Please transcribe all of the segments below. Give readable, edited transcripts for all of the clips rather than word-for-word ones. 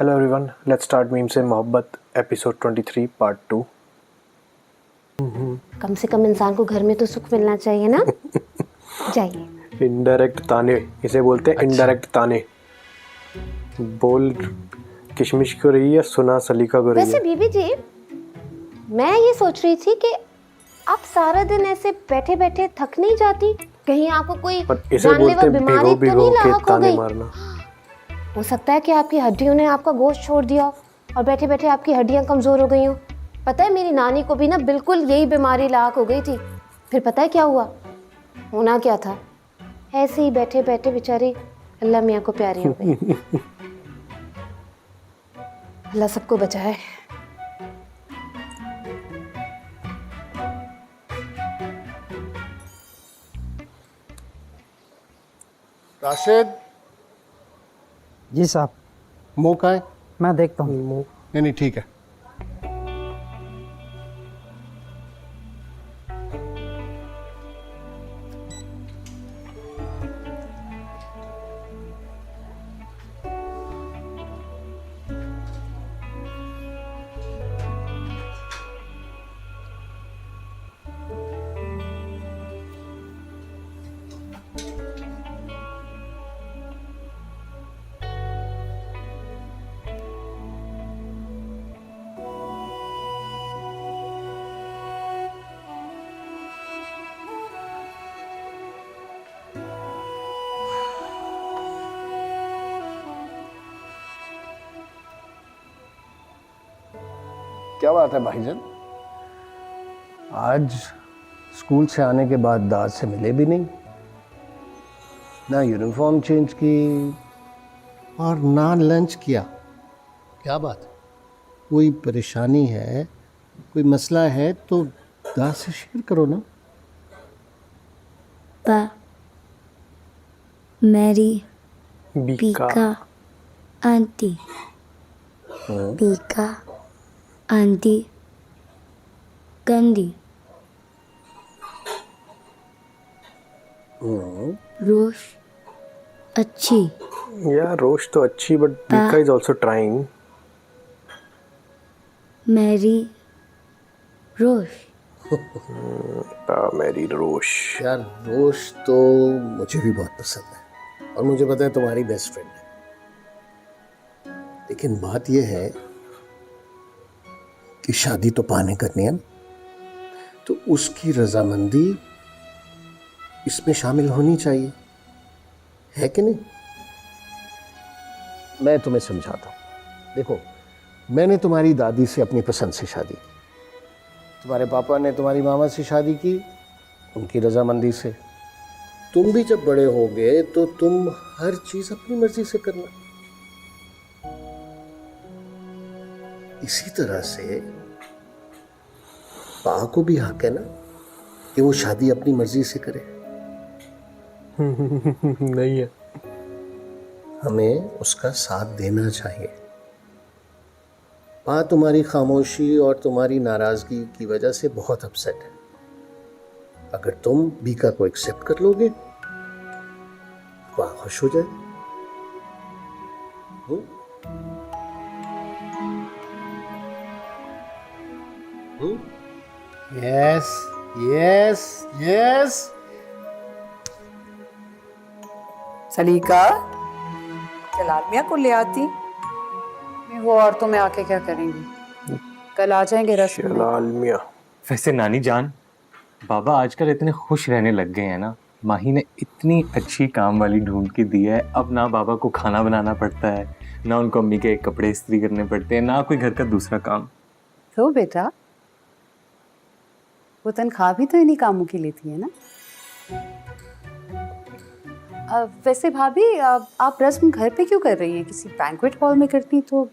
Hello everyone, let's start meme से मोहब्बत episode 23 part 2। कम से कम इंसान को घर में तो सुख मिलना चाहिए ना। जाइए। इनडायरेक्ट ताने, इसे बोलते हैं इनडायरेक्ट ताने। बोल किशमिश को रही है, सुना सलीका को रही वैसे है। बीबी जी, मैं ये सोच रही थी कि आप सारा दिन ऐसे बैठे बैठे थक नहीं जाती? कहीं आपको कोई पर इसे जानलेवा बोलते बीमारी तो नहीं के लाहक हो ताने गई? मारना। हो सकता है कि आपकी हड्डियों ने आपका गोश्त छोड़ दिया हो और बैठे बैठे आपकी हड्डियां कमजोर हो गई हो। पता है, मेरी नानी को भी ना बिल्कुल यही बीमारी लाहक हो गई थी। फिर पता है क्या हुआ? होना क्या था, ऐसे ही बैठे बैठे बेचारी अल्लाह मियाँ को प्यारी हो गई। अल्लाह सबको बचाए। राशिद, जी साहब, मुंह का है? मैं देखता हूँ। नहीं नहीं, ठीक है। क्या बात है भाईजान, आज स्कूल से आने के बाद दाद से मिले भी नहीं, ना यूनिफॉर्म चेंज की और ना लंच किया। क्या बात है? कोई परेशानी है, कोई मसला है तो दाद से शेयर करो ना। मेरी बीका पीका आंटी, पीका आंटी गंदी, रोश अच्छी, यार रोश तो अच्छी, but Bika is also trying. मेरी रोश। मेरी रोश। यार रोश तो मुझे भी बहुत पसंद है और मुझे पता है तुम्हारी बेस्ट फ्रेंड है, लेकिन बात यह है कि शादी तो पाने करनी है ना, तो उसकी रजामंदी इसमें शामिल होनी चाहिए, है कि नहीं? मैं तुम्हें समझाता हूं। देखो, मैंने तुम्हारी दादी से अपनी पसंद से शादी की, तुम्हारे पापा ने तुम्हारी मामा से शादी की उनकी रजामंदी से। तुम भी जब बड़े होगे तो तुम हर चीज अपनी मर्जी से करना। इसी तरह से पा को भी हक है ना कि वो शादी अपनी मर्जी से करे। नहीं है। हमें उसका साथ देना चाहिए। पा तुम्हारी खामोशी और तुम्हारी नाराजगी की वजह से बहुत अपसेट है। अगर तुम बीका को एक्सेप्ट कर लोगे, पा खुश हो जाए। Yes yes yes. सलीका, जलाल मियाँ को ले आती। वो औरतों में आके क्या करेंगी? कल आ जाएंगे रस्म में। जलाल मियाँ। वैसे नानी जान, बाबा आजकल इतने खुश रहने लग गए हैं ना। माही ने इतनी अच्छी काम वाली ढूंढ के दी है, अब ना बाबा को खाना बनाना पड़ता है, ना उनको अम्मी के कपड़े इस्त्री करने पड़ते हैं, ना कोई घर का दूसरा काम। तो बेटा, वो तनख्वाह भी तो इन्हीं कामों की लेती है ना। वैसे भाभी, आप रस्म घर पे क्यों कर रही हैं? किसी बैंक्वेट हॉल में करती तो।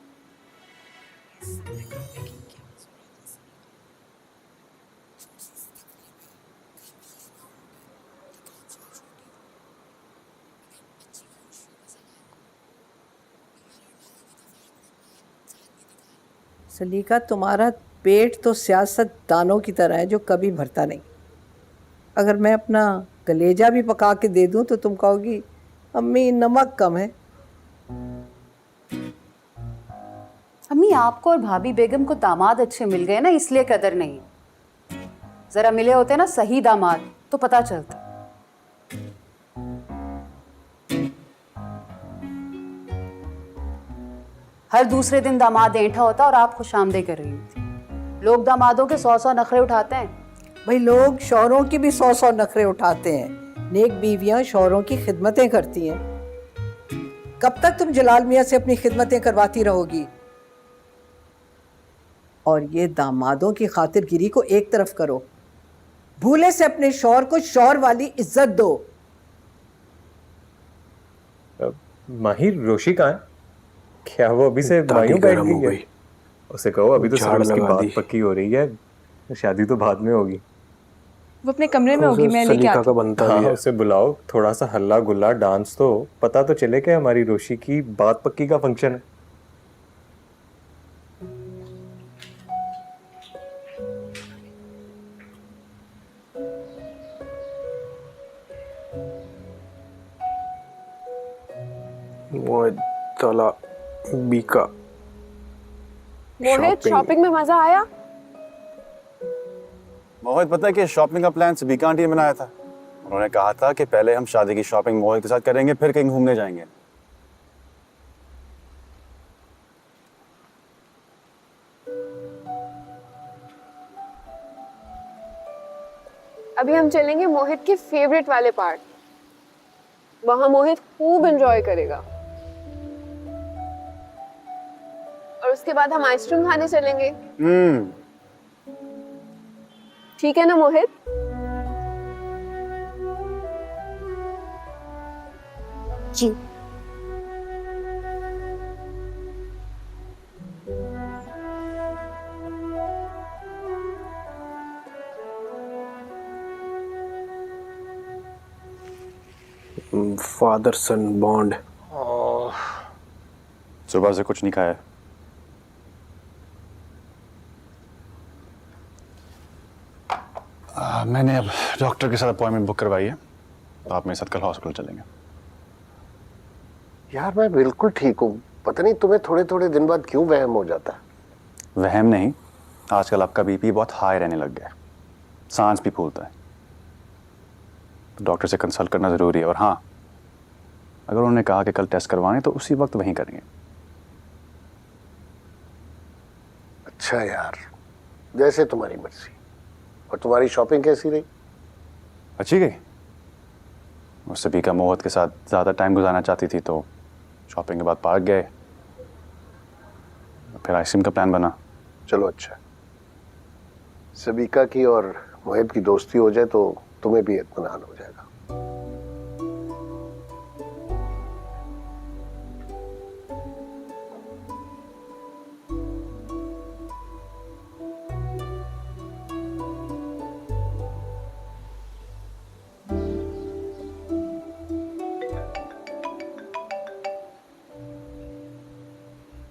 सलीका, तुम्हारा पेट तो सियासतदानों की तरह है जो कभी भरता नहीं। अगर मैं अपना कलेजा भी पका के दे दूं तो तुम कहोगी अम्मी नमक कम है। अम्मी आपको और भाभी बेगम को दामाद अच्छे मिल गए ना, इसलिए कदर नहीं। जरा मिले होते ना सही दामाद तो पता चलता। हर दूसरे दिन दामाद ऐंठा होता और आप खुशामदे कर रही होती। लोग दामादों के 100 नखरे उठाते हैं। भाई लोग शौहरों की भी 100 नखरे उठाते हैं। नेक बीवियां शौहरों की खिदमतें करती हैं। कब तक तुम जलाल मियाँ से अपनी खिदमतें करवाती रहोगी? और ये दामादों की खातिरगिरी को एक तरफ करो, भूले से अपने शौहर को शौहर वाली इज्जत दो। माही रोशी कहाँ है? क्या वो अभी से दादी मायूं बैठ गर्म हो गई है? गई। उसे कहो अभी तो झाड़ सिर्फ उसकी लगा बात दी। पक्की हो रही है, शादी तो बाद में होगी। वो अपने कमरे में होगी, मैं लेके सलीका आती का हूँ। बनता हाँ भी है। उसे बुलाओ, थोड़ा सा हल्ला गुल्ला डांस तो पता तो चले कि हमारी रोशी की बात पक्की का फंक्शन है। मोहित तला बीका। मोहित, शॉपिंग में मजा आया? मोहित, पता है कि शॉपिंग का प्लान सबिका आंटी ने बनाया था। उन्होंने कहा था कि पहले हम शादी की शॉपिंग मोहित के साथ करेंगे, फिर कहीं घूमने जाएंगे। अभी हम चलेंगे मोहित के फेवरेट वाले पार्ट। वहां मोहित खूब एंजॉय करेगा। और उसके बाद हम आइसक्रीम खाने चलेंगे। ठीक है ना मोहित? जी। फादर सन बॉन्ड। सुबह से कुछ नहीं खाया। मैंने अब डॉक्टर के साथ अपॉइंटमेंट बुक करवाई है, तो आप मेरे साथ कल हॉस्पिटल चलेंगे। यार मैं बिल्कुल ठीक हूँ, पता नहीं तुम्हें थोड़े थोड़े दिन बाद क्यों वहम हो जाता है। वहम नहीं, आजकल आपका बीपी बहुत हाई रहने लग गया है, सांस भी फूलता है। तो डॉक्टर से कंसल्ट करना ज़रूरी है। और हाँ, अगर उन्होंने कहा कि कल टेस्ट करवाएं तो उसी वक्त वहीं करेंगे। अच्छा यार, जैसे तुम्हारी मर्जी। और तुम्हारी शॉपिंग कैसी रही? अच्छी गई। और सबिका मोहित के साथ ज़्यादा टाइम गुजारना चाहती थी, तो शॉपिंग के बाद पार्क गए, फिर आइसक्रीम का प्लान बना। चलो अच्छा, सबिका की और मोहित की दोस्ती हो जाए तो तुम्हें भी इत्मीनान हो जाएगा।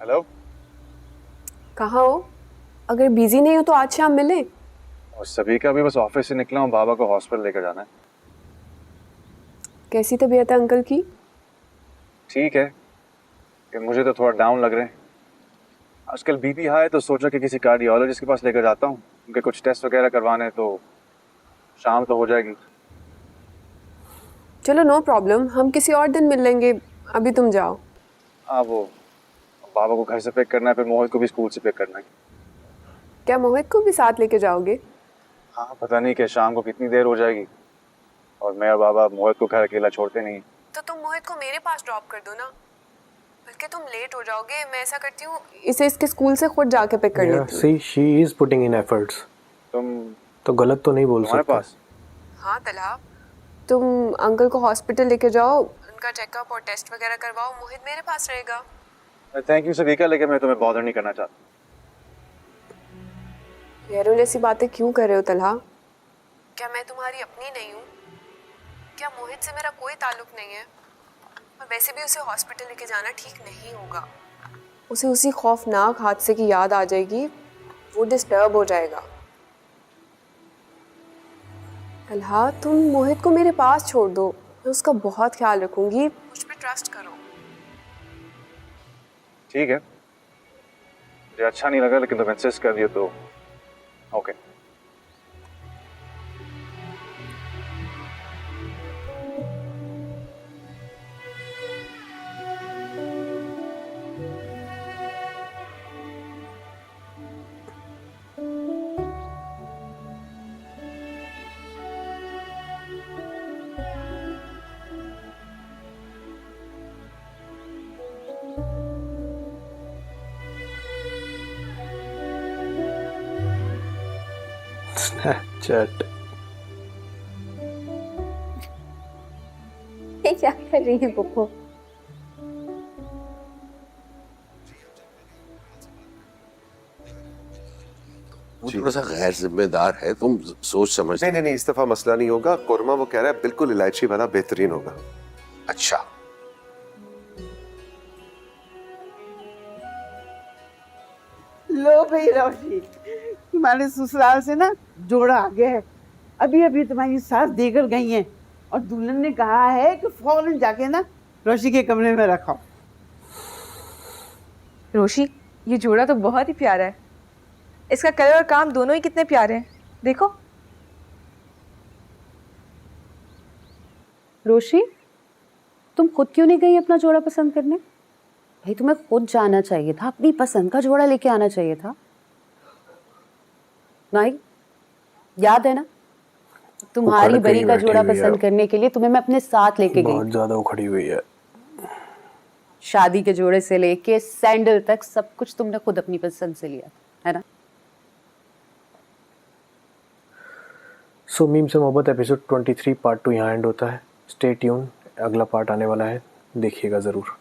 हेलो, कहाँ हो? अगर बिजी नहीं हो तो आज शाम मिले। और सबिका भी बस ऑफिस से निकला हूँ, बाबा को हॉस्पिटल लेकर जाना है। कैसी तबीयत है अंकल की? ठीक है, कि मुझे तो थोड़ा डाउन लग रहे हैं आजकल। बीपी हाई है, तो सोचा कि किसी कार्डियोलॉजिस्ट के पास लेकर जाता हूँ, उनके कुछ टेस्ट वगैरह करवाने, तो शाम तो हो जाएगी। चलो नो प्रॉब्लम, हम किसी और दिन मिल लेंगे, अभी तुम जाओ। हाँ, वो बाबा को घर से पिक करना है, फिर मोहित को भी स्कूल से पिक करना है। क्या मोहित को भी साथ लेके जाओगे? हाँ, पता नहीं कि शाम को कितनी देर हो जाएगी, और मैं और बाबा मोहित को घर अकेला छोड़ते नहीं। तो तुम मोहित को मेरे पास ड्रॉप कर दो ना, बल्कि तुम लेट हो जाओगे। मैं ऐसा करती हूँ, इसे इसके स्कूल से खुद जाके पिक कर लेती हूँ। See she is putting in efforts. तुम तो गलत तो नहीं बोल तुम्हारे सकते। पास? हाँ तला, तुम अंकल को हॉस्पिटल लेके जाओ, उनका चेकअप और टेस्ट वगैरह करवाओ, मोहित मेरे पास रहेगा। थैंक यू सबिका, लेकिन मैं तुम्हें बॉदर नहीं करना चाहता। गैरों जैसी बातें क्यों कर रहे हो तलहा? क्या मैं तुम्हारी अपनी नहीं हूँ? क्या मोहित से मेरा कोई ताल्लुक नहीं है? और वैसे भी उसे हॉस्पिटल लेके जाना ठीक नहीं होगा। उसे उसी खौफनाक हादसे की याद आ जाएगी, वो डिस्टर्ब हो जाएगा। तलहा, तुम मोहित को मेरे पास छोड़ दो, मैं उसका बहुत ख्याल रखूंगी, मुझ पे ट्रस्ट करो। ठीक है, मुझे अच्छा नहीं लगा, लेकिन तुम इंसिस्ट कर रही हो तो ओके। स्नैपचैट। ये क्या कर रही है पुप्पो? वो थोड़ा सा गैर जिम्मेदार है, तुम सोच समझ। नहीं नहीं नहीं, इस दफा मसला नहीं होगा। कोरमा वो कह रहा है बिल्कुल इलायची वाला बेहतरीन होगा। अच्छा, लो भाई रोशी, तुम्हारे ससुराल से ना जोड़ा आ गया है। अभी अभी तुम्हारी सास देकर गई हैं और दुल्हन ने कहा है कि फौरन जाके ना रोशी के कमरे में रखो। रोशी, ये जोड़ा तो बहुत ही प्यारा है। इसका कलर और काम दोनों ही कितने प्यारे हैं, देखो। रोशी, तुम खुद क्यों नहीं गई अपना जोड़ा पसंद करने? भाई तुम्हें खुद जाना चाहिए था, अपनी पसंद का जोड़ा लेके आना चाहिए था। नहीं, याद है ना, तुम्हारी बरी का जोड़ा पसंद करने के लिए तुम्हें मैं अपने साथ लेके गई। बहुत ज्यादा उखड़ी हुई है। शादी के जोड़े से लेके सैंडल तक सब कुछ तुमने खुद अपनी पसंद से लिया, है ना? सो मीम से मोहब्बत एपिसोड 23 पार्ट 2 यहाँ एंड होता है। स्टे ट्यून, अगला पार्ट आने वाला है, देखिएगा ज़रूर।